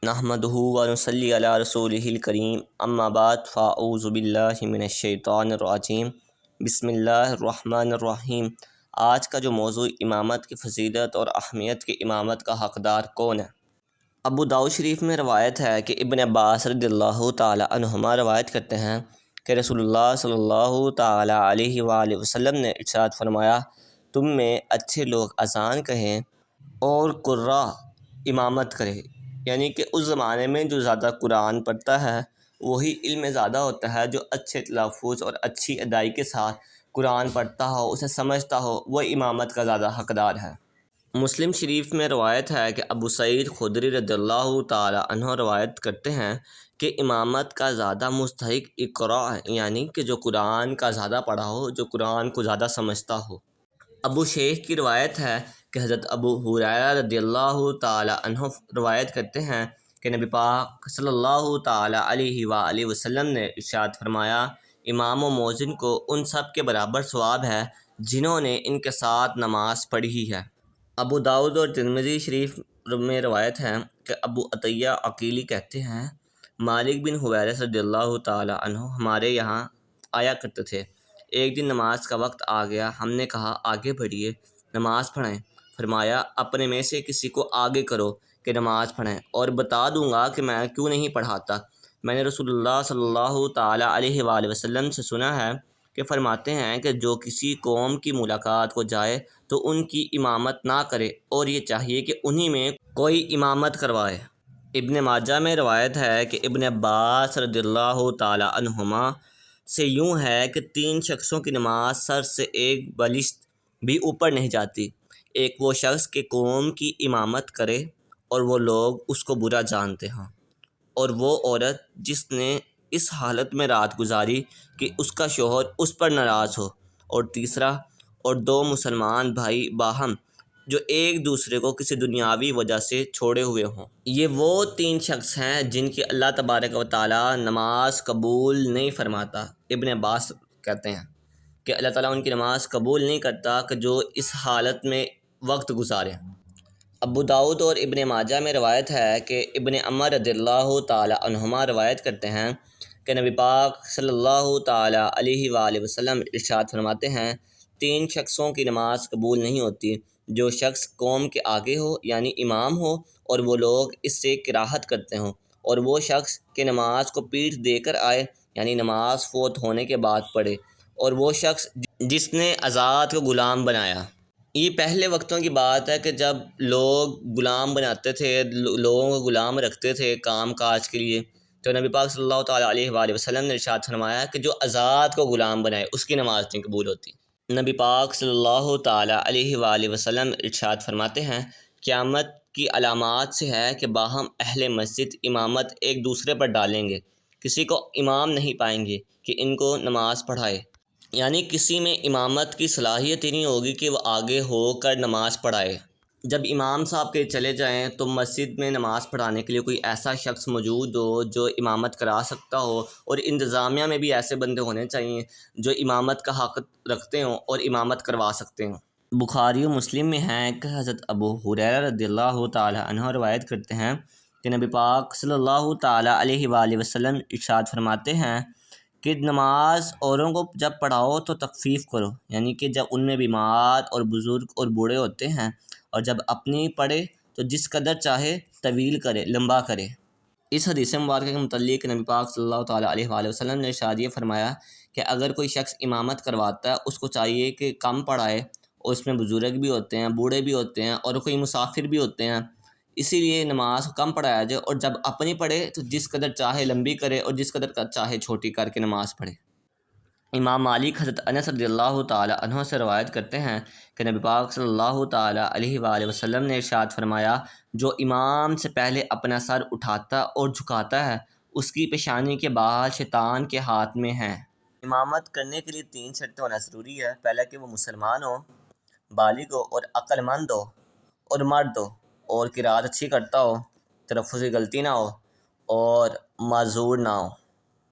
نحمدہ و نصلی علی رسولہ الکریم اما بعد فاعوذ باللہ من الشیطان الرجیم بسم اللہ الرحمن الرحیم۔ آج کا جو موضوع امامت کی فضیلت اور اہمیت کی امامت کا حقدار کون ہے۔ ابو داؤد شریف میں روایت ہے کہ ابن عباس رضی اللہ تعالی عنہما روایت کرتے ہیں کہ رسول اللہ صلی اللہ تعالی علیہ وآلہ وسلم نے ارشاد فرمایا، تم میں اچھے لوگ اذان کہیں اور قراء امامت کرے، یعنی کہ اس زمانے میں جو زیادہ قرآن پڑھتا ہے وہی علم زیادہ ہوتا ہے۔ جو اچھے تلفظ اور اچھی ادائی کے ساتھ قرآن پڑھتا ہو، اسے سمجھتا ہو، وہ امامت کا زیادہ حقدار ہے۔ مسلم شریف میں روایت ہے کہ ابو سعید خدری رضی اللہ تعالی عنہ روایت کرتے ہیں کہ امامت کا زیادہ مستحق اقراء ہے، یعنی کہ جو قرآن کا زیادہ پڑھا ہو، جو قرآن کو زیادہ سمجھتا ہو۔ ابو شیخ کی روایت ہے کہ حضرت ابو ہریرہ رضی اللہ تعالی عنہ روایت کرتے ہیں کہ نبی پاک صلی اللہ تعالی علیہ وآلہ وسلم نے ارشاد فرمایا، امام و مؤذن کو ان سب کے برابر ثواب ہے جنہوں نے ان کے ساتھ نماز پڑھی ہے۔ ابو داؤد اور ترمذی شریف میں روایت ہے کہ ابو عطیہ عقیلی کہتے ہیں، مالک بن حویرث رضی اللہ تعالی عنہ ہمارے یہاں آیا کرتے تھے۔ ایک دن نماز کا وقت آ گیا، ہم نے کہا آگے بڑھیے، نماز پڑھیں۔ فرمایا، اپنے میں سے کسی کو آگے کرو کہ نماز پڑھیں، اور بتا دوں گا کہ میں کیوں نہیں پڑھاتا۔ میں نے رسول اللہ صلی اللہ تعالی علیہ وآلہ وسلم سے سنا ہے کہ فرماتے ہیں کہ جو کسی قوم کی ملاقات کو جائے تو ان کی امامت نہ کرے، اور یہ چاہیے کہ انہی میں کوئی امامت کروائے۔ ابن ماجہ میں روایت ہے کہ ابن عباس رضی اللہ تعالی عنہما سے یوں ہے کہ 3 شخصوں کی نماز سر سے ایک بالشت بھی اوپر نہیں جاتی۔ ایک وہ شخص کہ قوم کی امامت کرے اور وہ لوگ اس کو برا جانتے ہوں، اور وہ عورت جس نے اس حالت میں رات گزاری کہ اس کا شوہر اس پر ناراض ہو، اور تیسرا، اور 2 مسلمان بھائی باہم جو ایک دوسرے کو کسی دنیاوی وجہ سے چھوڑے ہوئے ہوں۔ یہ وہ 3 شخص ہیں جن کی اللہ تبارک و تعالی نماز قبول نہیں فرماتا۔ ابن عباس کہتے ہیں کہ اللہ تعالیٰ ان کی نماز قبول نہیں کرتا کہ جو اس حالت میں وقت گزارے۔ ابو داؤد اور ابن ماجہ میں روایت ہے کہ ابن عمر رضی اللہ تعالی عنہما روایت کرتے ہیں کہ نبی پاک صلی اللہ تعالی علیہ وآلہ وسلم ارشاد فرماتے ہیں، 3 شخصوں کی نماز قبول نہیں ہوتی، جو شخص قوم کے آگے ہو، یعنی امام ہو، اور وہ لوگ اس سے کراہت کرتے ہوں، اور وہ شخص کہ نماز کو پیٹھ دے کر آئے، یعنی نماز فوت ہونے کے بعد پڑھے، اور وہ شخص جس نے آزاد کو غلام بنایا۔ یہ پہلے وقتوں کی بات ہے کہ جب لوگ غلام بناتے تھے، لوگوں کو غلام رکھتے تھے کام کاج کے لیے، تو نبی پاک صلی اللہ تعالیٰ علیہ وآلہ وسلم نے ارشاد فرمایا کہ جو آزاد کو غلام بنائے اس کی نماز نہیں قبول ہوتی۔ نبی پاک صلی اللہ تعالیٰ علیہ وآلہ وسلم ارشاد فرماتے ہیں، قیامت کی علامات سے ہے کہ باہم اہل مسجد امامت ایک دوسرے پر ڈالیں گے، کسی کو امام نہیں پائیں گے کہ ان کو نماز پڑھائے، یعنی کسی میں امامت کی صلاحیت ہی نہیں ہوگی کہ وہ آگے ہو کر نماز پڑھائے۔ جب امام صاحب کے چلے جائیں تو مسجد میں نماز پڑھانے کے لیے کوئی ایسا شخص موجود ہو جو امامت کرا سکتا ہو، اور انتظامیہ میں بھی ایسے بندے ہونے چاہیے جو امامت کا حق رکھتے ہوں اور امامت کروا سکتے ہوں۔ بخاری و مسلم میں ہیں کہ حضرت ابو ہریرہ رضی اللہ تعالی عنہ روایت کرتے ہیں کہ نبی پاک صلی اللہ تعالی علیہ وآلہ وسلم ارشاد فرماتے ہیں کہ نماز اوروں کو جب پڑھاؤ تو تخفیف کرو، یعنی کہ جب ان میں بیمار اور بزرگ اور بوڑھے ہوتے ہیں، اور جب اپنی پڑھے تو جس قدر چاہے طویل کرے، لمبا کرے۔ اس حدیث مبارکہ کے متعلق نبی پاک صلی اللہ تعالیٰ علیہ وآلہ وسلم نے ارشاد یہ فرمایا کہ اگر کوئی شخص امامت کرواتا ہے اس کو چاہیے کہ کم پڑھائے، اور اس میں بزرگ بھی ہوتے ہیں، بوڑھے بھی ہوتے ہیں، اور کوئی مسافر بھی ہوتے ہیں، اسی لیے نماز کم پڑھایا جائے، اور جب اپنی پڑھے تو جس قدر چاہے لمبی کرے اور جس قدر چاہے چھوٹی کر کے نماز پڑھے۔ امام مالک حضرت انس رضی اللہ تعالی عنہ سے روایت کرتے ہیں کہ نبی پاک صلی اللہ تعالی علیہ وآلہ وسلم نے ارشاد فرمایا، جو امام سے پہلے اپنا سر اٹھاتا اور جھکاتا ہے اس کی پیشانی کے بال شیطان کے ہاتھ میں ہیں۔ امامت کرنے کے لیے 3 شرطیں ہونا ضروری ہے۔ پہلا کہ وہ مسلمان ہو، بالغ ہو اور عقل مند ہو، اور مرد ہو، اور قرات اچھی کرتا ہو، تلفظ کی غلطی نہ ہو، اور معذور نہ ہو۔